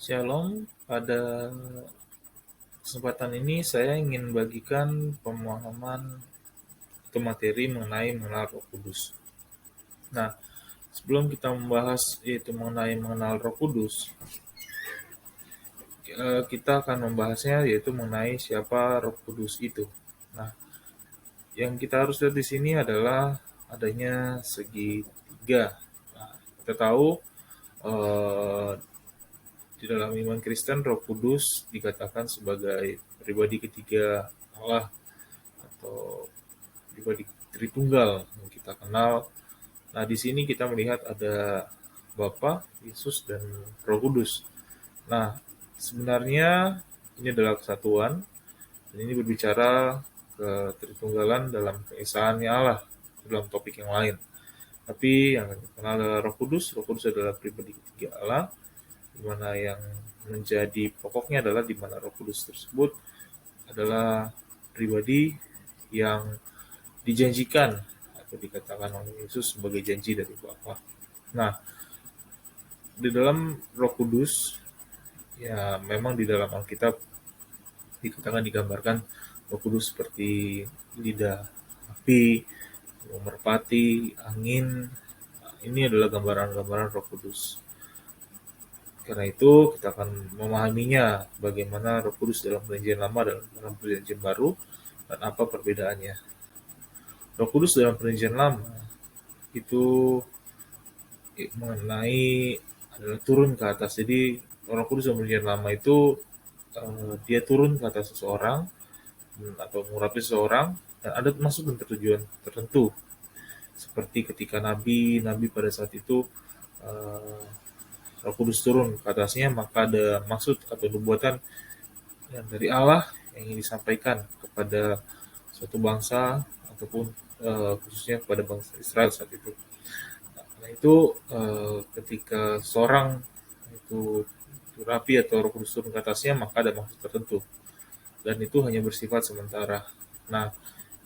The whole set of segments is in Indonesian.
Shalom, pada kesempatan ini saya ingin bagikan pemahaman atau materi mengenai mengenal Roh Kudus. Nah, sebelum kita membahas yaitu mengenal Roh Kudus, kita akan membahasnya yaitu mengenai siapa Roh Kudus itu. Nah, yang kita harus lihat di sini adalah adanya segitiga. Nah, kita tahu eh, di dalam iman Kristen Roh Kudus dikatakan sebagai pribadi ketiga Allah atau pribadi Tritunggal yang kita kenal. Nah, di sini kita melihat ada Bapa, Yesus, dan Roh Kudus. Nah, sebenarnya ini adalah kesatuan, dan ini berbicara ketritunggalan dalam keesaannya Allah dalam topik yang lain. Tapi yang kita kenal adalah Roh Kudus. Roh Kudus adalah pribadi ketiga Allah, di mana yang menjadi pokoknya adalah di mana Roh Kudus tersebut adalah pribadi yang dijanjikan atau dikatakan oleh Yesus sebagai janji dari Bapa. Nah, di dalam Roh Kudus, ya memang di dalam Alkitab dikatakan digambarkan Roh Kudus seperti lidah api, merpati, angin. Ini adalah gambaran-gambaran Roh Kudus. Karena itu kita akan memahaminya bagaimana Roh Kudus dalam Perjanjian Lama dan dalam Perjanjian Baru dan apa perbedaannya. Roh Kudus dalam Perjanjian Lama itu mengenai adalah turun ke atas. Jadi Roh Kudus dalam Perjanjian Lama itu dia turun ke atas seseorang atau mengurapi seseorang dan ada maksud dan tujuan tertentu. Seperti ketika Nabi pada saat itu Roh Kudus turun ke atasnya, maka ada maksud atau nubuatan yang dari Allah yang ingin disampaikan kepada suatu bangsa ataupun khususnya kepada bangsa Israel saat itu. Nah itu ketika seorang itu rapi atau Roh Kudus turun ke atasnya, maka ada maksud tertentu dan itu hanya bersifat sementara. Nah,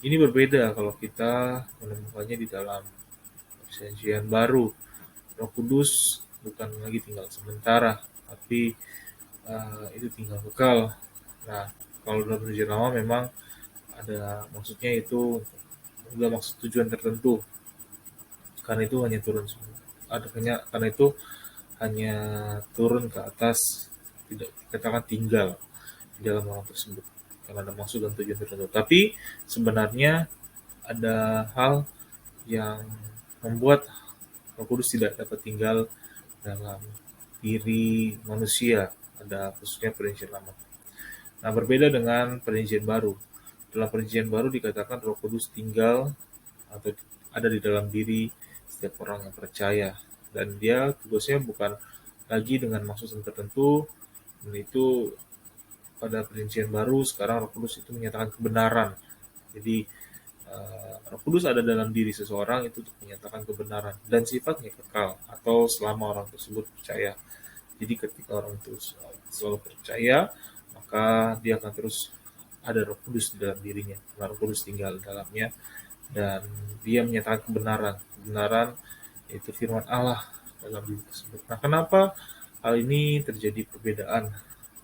ini berbeda kalau kita menemukannya di dalam Perjanjian Baru. Roh Kudus bukan lagi tinggal sementara, tapi itu tinggal kekal. Nah, kalau dalam Perjanjian Lama memang ada maksudnya itu ada maksud tujuan tertentu. Karena itu hanya turun karena itu hanya turun ke atas, tidak dikatakan tinggal di dalam orang tersebut karena ada maksud dan tujuan tertentu. Tapi sebenarnya ada hal yang membuat Roh Kudus tidak dapat tinggal dalam diri manusia, ada khususnya Perjanjian Lama. Nah, berbeda dengan Perjanjian Baru. Dalam Perjanjian Baru dikatakan Roh Kudus tinggal atau ada di dalam diri setiap orang yang percaya, dan dia tugasnya bukan lagi dengan maksud tertentu. Dan itu pada Perjanjian Baru sekarang Roh Kudus itu menyatakan kebenaran. Jadi Roh Kudus ada dalam diri seseorang itu untuk menyatakan kebenaran dan sifatnya kekal atau selama orang tersebut percaya. Jadi ketika orang itu selalu percaya, maka dia akan terus ada Roh Kudus di dalam dirinya. Roh Kudus tinggal di dalamnya dan dia menyatakan kebenaran. Kebenaran itu firman Allah dalam diri tersebut. Nah, kenapa hal ini terjadi perbedaan?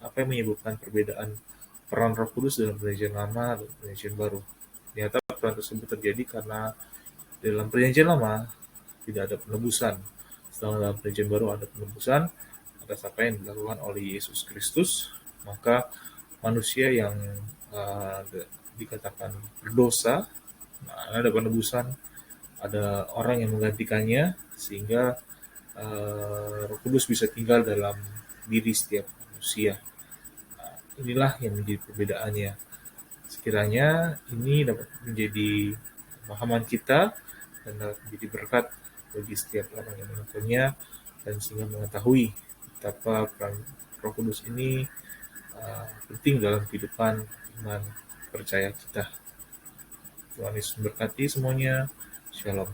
Apa yang menyebabkan perbedaan peran Roh Kudus dalam Perjanjian Lama dan Perjanjian Baru? Ternyata peran tersebut terjadi karena dalam Perjanjian Lama tidak ada penebusan. Sedangkan dalam Perjanjian Baru ada penebusan atas apa yang dilakukan oleh Yesus Kristus. Maka manusia yang dikatakan berdosa, nah, ada penebusan, ada orang yang menggantikannya sehingga Roh Kudus bisa tinggal dalam diri setiap manusia. Nah, inilah yang menjadi perbedaannya. Sekiranya ini dapat menjadi pemahaman kita dan dapat menjadi berkat bagi setiap orang yang menontonnya dan sehingga mengetahui betapa peran Roh Kudus ini penting dalam kehidupan iman percaya kita. Tuhan Yesus memberkati semuanya. Shalom.